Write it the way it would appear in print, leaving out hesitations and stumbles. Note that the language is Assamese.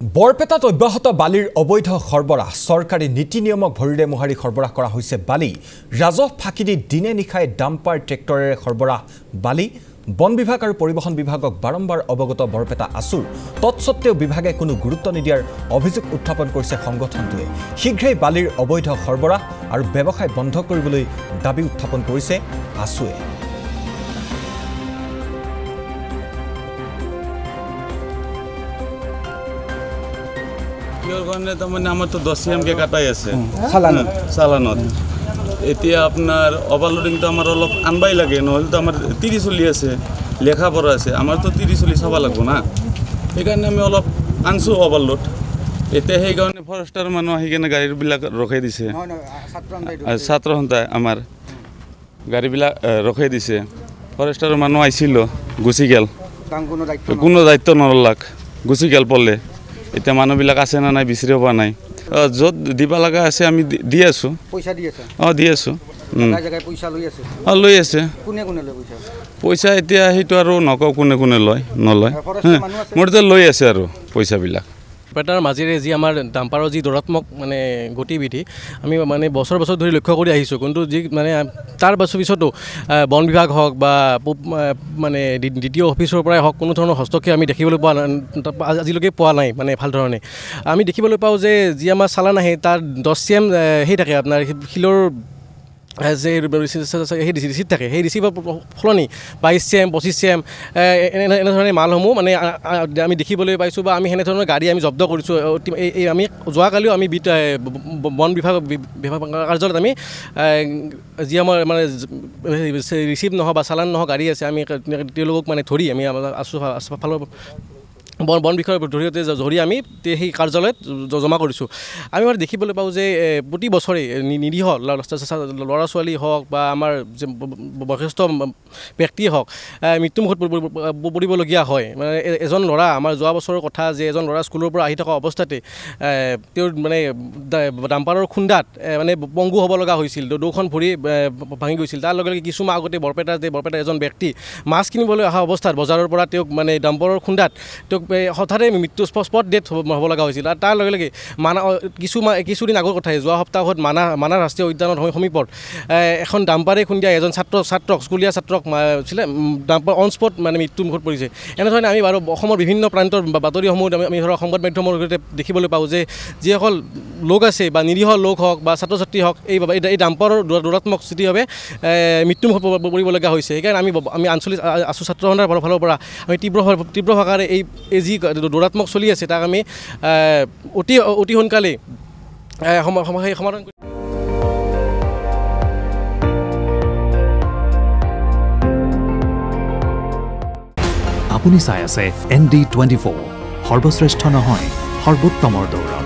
বৰপেটাত অব্যাহত বালিৰ অবৈধ সৰবৰাহ সৰকাৰী নীতি নিয়মক ভৰিৰে মোহাৰি সৰবৰাহ কৰা হৈছে বালি ৰাজহ ফাঁকি দি দিনে নিশাই ডাম্পাৰ ট্ৰেক্টৰেৰে সৰবৰাহ বালি বন বিভাগ আৰু পৰিবহণ বিভাগক বাৰম্বাৰ অৱগত বৰপেটা আসুৰ তৎসত্ত্বেও বিভাগে কোনো গুৰুত্ব নিদিয়াৰ অভিযোগ উত্থাপন কৰিছে সংগঠনটোৱে শীঘ্ৰেই বালিৰ অবৈধ সৰবৰাহ আৰু ব্যৱসায় বন্ধ কৰিবলৈ দাবী উত্থাপন কৰিছে আসুৱে আমার তো 10 CM কে কাটাই আছে চালানত এতিয়া আপনার ওভারলোডিং তো আমার অলপ আনবাই লাগে নহলে তো আমার 30 চলি আছে লেখা পড়া আছে আমার তো 30 চলি চাবা লাগবো না এই কারণে আমি অলপ আনছো ওভারলোড এতিয়া সেই কারণে ফরেস্টার মানুহ আহি কেনে গাড়ীবিলাক ৰখাই দিছে ছাত্ৰ সন্থাই আমাৰ গাড়ীবিলাক ৰখাই দিছে ফৰেস্টাৰ মানুহ আইছিল গুচি গেল কোনো দায়িত্ব নললাক গুচি গেল পলে এতিয়া মানুহবিলাক আছে না নাই বিচাৰি পোৱা নাই য'ত দিবা লগা আছে আমি দি আছো পইচা দি আছে দি আছো জায়গায় পইচা লৈ আছে লৈ আছে কোনে কোনে লৈ পইচা এতিয়া সেইটো আৰু নকওঁ কোনে লয় নলয় মোৰতে লৈ আছে আৰু পইচাবিলাক বৰপেটাৰ মাজেৰে যি আমাৰ ডাম্পাৰৰ যি দৰাত্মক মানে গতিবিধি আমি মানে বছৰ ধৰি লক্ষ্য কৰি আহিছোঁ কিন্তু যি মানে তাৰ পিছতো বন বিভাগ হওক বা মানে দ্বিতীয় অফিচৰ পৰাই হওক কোনো ধৰণৰ হস্তক্ষেপ আমি দেখিবলৈ আজিলৈকে পোৱা নাই মানে ভাল ধৰণে আমি দেখিবলৈ পাওঁ যে যি আমাৰ চালান আহে তাৰ 10 CM সেই থাকে আপোনাৰ শিলৰ যে সেই ৰিচিপ্ট থাকে সেই ৰিচিপ্টৰ সলনি 22 CM 25 CM এনেধৰণে মালসমূহ মানে আমি দেখিবলৈ পাইছোঁ বা আমি সেনেধৰণৰ গাড়ী আমি জব্দ কৰিছোঁ এই আমি যোৱাকালিও আমি বন বিভাগ কাৰ্যালয়ত আমি যি আমাৰ মানে ৰিচিপ্ট নহয় বা চালান নহয় গাড়ী আছে আমি তেওঁলোকক মানে ধৰি আমি ফালৰ বন বিষয়ৰ জৰিয়তে আমি সেই কাৰ্যালয়ত জমা কৰিছোঁ আমি মানে দেখিবলৈ পাওঁ যে প্ৰতি বছৰে নিৰীহ ল'ৰা ছোৱালী হওক বা আমাৰ বয়সস্থ ব্যক্তিয়ে হওক মৃত্যুমুখত পৰিবলগীয়া হয় মানে এজন ল'ৰা আমাৰ যোৱা বছৰৰ কথা যে এজন ল'ৰা স্কুলৰ পৰা আহি থকা অৱস্থাতে তেওঁৰ মানে ডাম্পাৰৰ খুন্দাত মানে পংগু হ'ব লগা হৈছিল দুখন ভৰি ভাঙি গৈছিল তাৰ লগে লগে কিছুমান আগতে বৰপেটাৰ এজন ব্যক্তি মাছ কিনিবলৈ অহা অৱস্থাত বজাৰৰ পৰা তেওঁক মানে ডাম্পাৰৰ খুন্দাত তেওঁক হঠাতে মৃত্যু স্পট ডেথ হ'ব লগা হৈছিল আৰু তাৰ লগে লগে কিছুদিন আগৰ কথাই যোৱা সপ্তাহত মানাহ ৰাষ্ট্ৰীয় উদ্যানৰ সমীপত এখন ডাম্পাৰে খুন্দিয়া এজন স্কুলীয়া ছাত্ৰক ডাম্পাৰ অন স্পট মানে মৃত্যুমুখত পৰিছে এনেধৰণে আমি বাৰু অসমৰ বিভিন্ন প্ৰান্তৰ বাতৰিসমূহ আমি ধৰক সংবাদ মাধ্যমৰ জৰিয়তে দেখিবলৈ পাওঁ যে যিসকল লোক আছে বা নিৰীহ লোক হওক বা ছাত্ৰ ছাত্ৰী হওক এই ডাম্পাৰৰ দৌৰাত্মক স্থিতিভাৱে মৃত্যুমুখত পৰিবলগীয়া হৈছে সেইকাৰণে আমি আঞ্চলিক আছু ছাত্ৰ সন্থাৰ ফালৰ পৰা আমি তীব্ৰ ভাষাৰে এই যি দৌৰাত্মক চলি আছে তাক আমি অতি সোনকালে সমাধান কৰি আপুনি চাই আছে ND24 সৰ্বশ্ৰেষ্ঠ নহয় সৰ্বোত্তমৰ দৌৰা